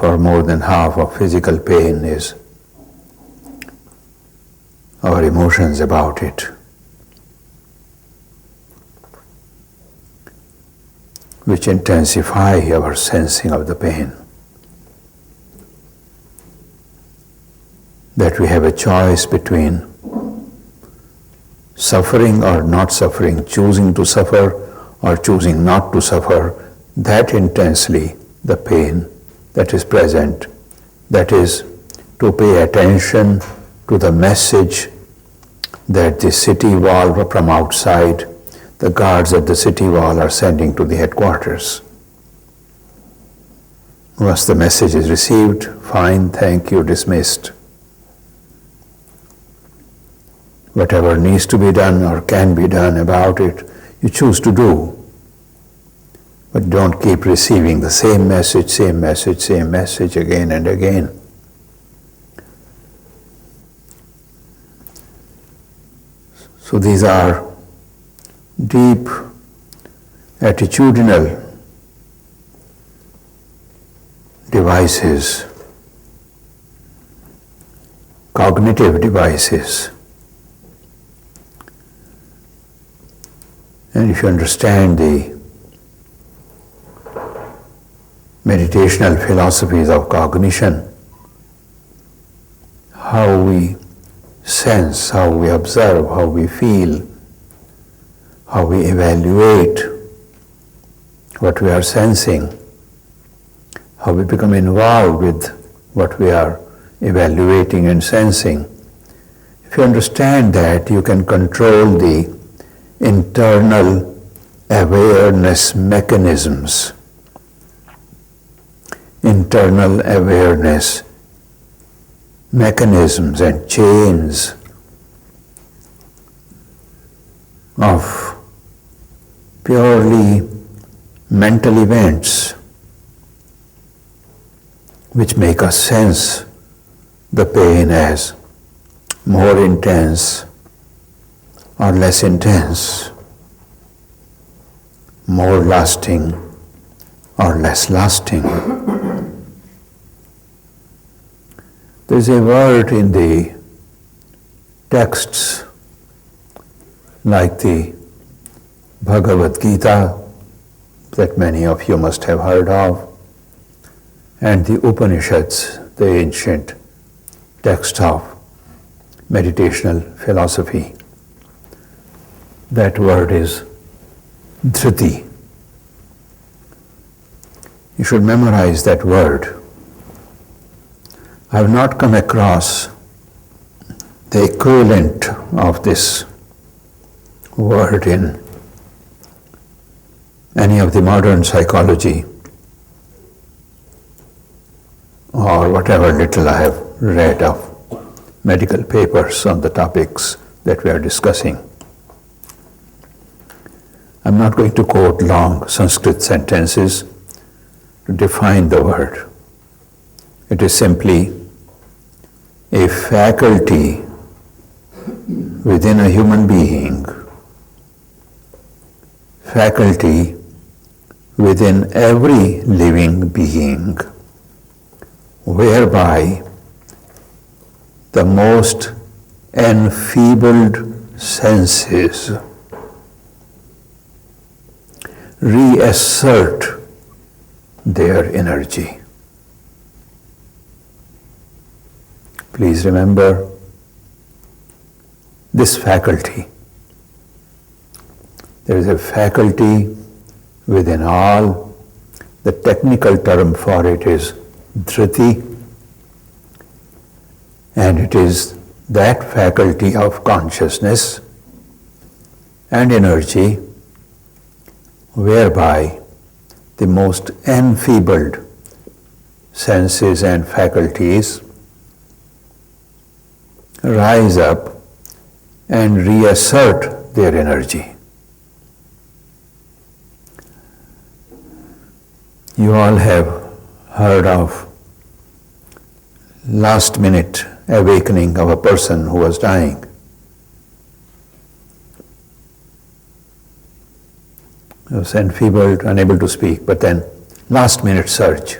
or more than half of physical pain is our emotions about it, which intensify our sensing of the pain. That we have a choice between suffering or not suffering, choosing to suffer or choosing not to suffer, that intensely the pain that is present, that is to pay attention to the message that the city wall from outside, the guards at the city wall are sending to the headquarters. Once the message is received, fine, thank you, dismissed. Whatever needs to be done or can be done about it, you choose to do. But don't keep receiving the same message again and again. So these are deep attitudinal devices, cognitive devices. And if you understand the meditational philosophies of cognition, how we sense, how we observe, how we feel, how we evaluate what we are sensing, how we become involved with what we are evaluating and sensing. If you understand that, you can control the internal awareness mechanisms, internal awareness mechanisms and chains of purely mental events which make us sense the pain as more intense or less intense, more lasting or less lasting. There is a word in the texts like the Bhagavad Gita that many of you must have heard of, and the Upanishads, the ancient text of meditational philosophy. That word is dhriti. You should memorize that word. I have not come across the equivalent of this word in any of the modern psychology or whatever little I have read of medical papers on the topics that we are discussing. I'm not going to quote long Sanskrit sentences to define the word. It is simply a faculty within a human being, faculty within every living being, whereby the most enfeebled senses reassert their energy. Please remember this faculty. There is a faculty within all. The technical term for it is dhriti, and it is that faculty of consciousness and energy whereby the most enfeebled senses and faculties rise up and reassert their energy. You all have heard of last minute awakening of a person who was dying. He was enfeebled, unable to speak, but then last minute surge.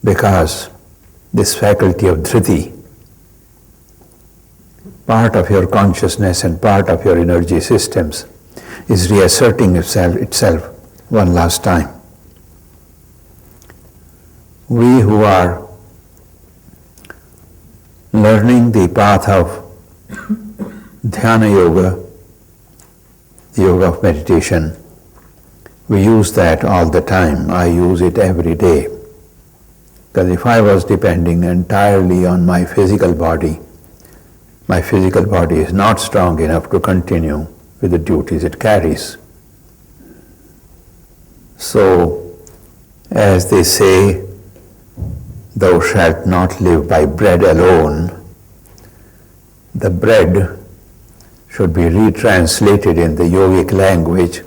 because this faculty of dhriti, part of your consciousness and part of your energy systems, is reasserting itself one last time. We who are learning the path of dhyana yoga, the yoga of meditation, we use that all the time. I use it every day. Because if I was depending entirely on my physical body is not strong enough to continue with the duties it carries. So, as they say, thou shalt not live by bread alone, the bread should be retranslated in the yogic language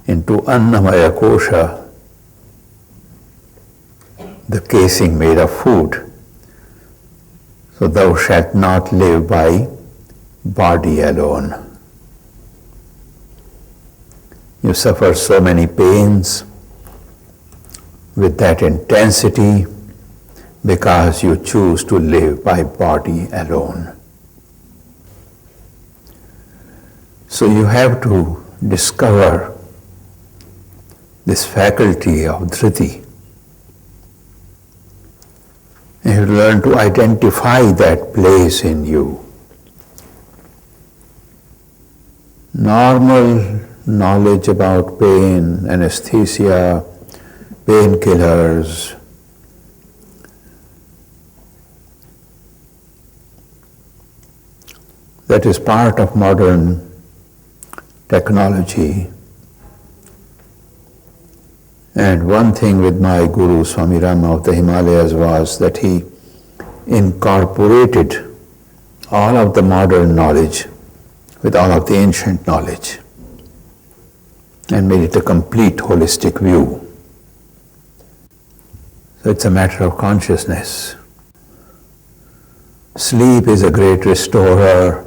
into Annamaya Kosha, the casing made of food. So thou shalt not live by body alone. You suffer so many pains with that intensity because you choose to live by body alone. So you have to discover this faculty of dhriti. You have to learn to identify that place in you. Normal knowledge about pain, anesthesia, painkillers, that is part of modern technology. And one thing with my Guru Swami Rama of the Himalayas was that he incorporated all of the modern knowledge with all of the ancient knowledge and made it a complete holistic view. So it's a matter of consciousness. Sleep is a great restorer.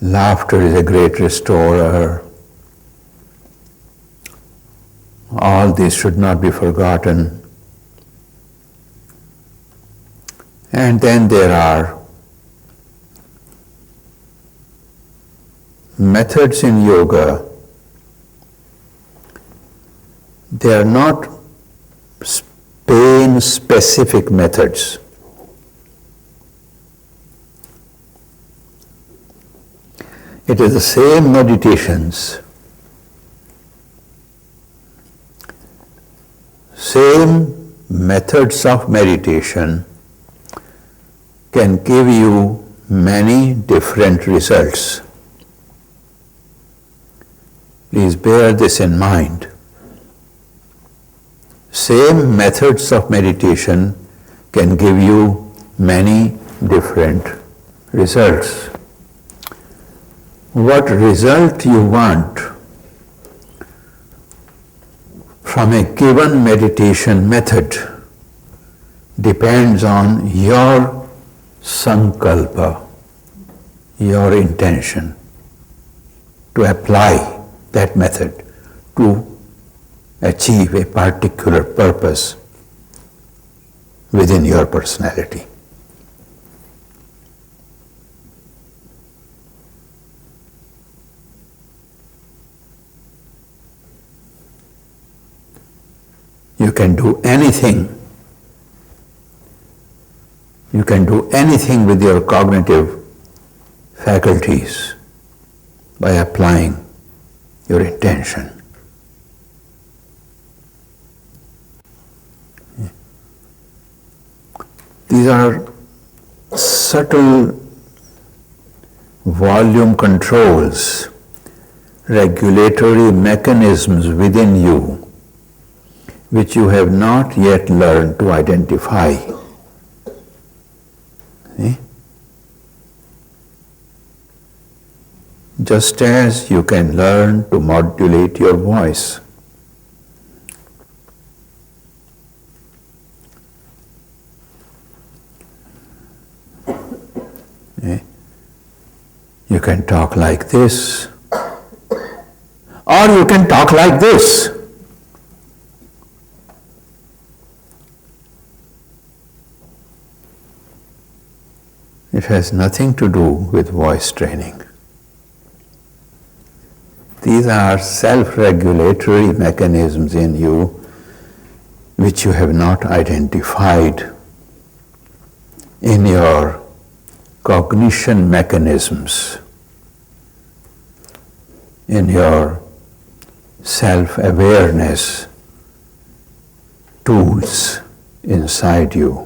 Laughter is a great restorer. All these should not be forgotten. And then there are methods in yoga. They are not pain-specific methods. It is the same meditations, same methods of meditation can give you many different results. Please bear this in mind. Same methods of meditation can give you many different results. What result you want from a given meditation method depends on your sankalpa, your intention to apply that method to achieve a particular purpose within your personality. You can do anything. You can do anything with your cognitive faculties by applying your intention. These are subtle volume controls, regulatory mechanisms within you which you have not yet learned to identify. See? Just as you can learn to modulate your voice. You can talk like this, or you can talk like this. It has nothing to do with voice training. These are self-regulatory mechanisms in you which you have not identified in your cognition mechanisms, in your self-awareness tools inside you.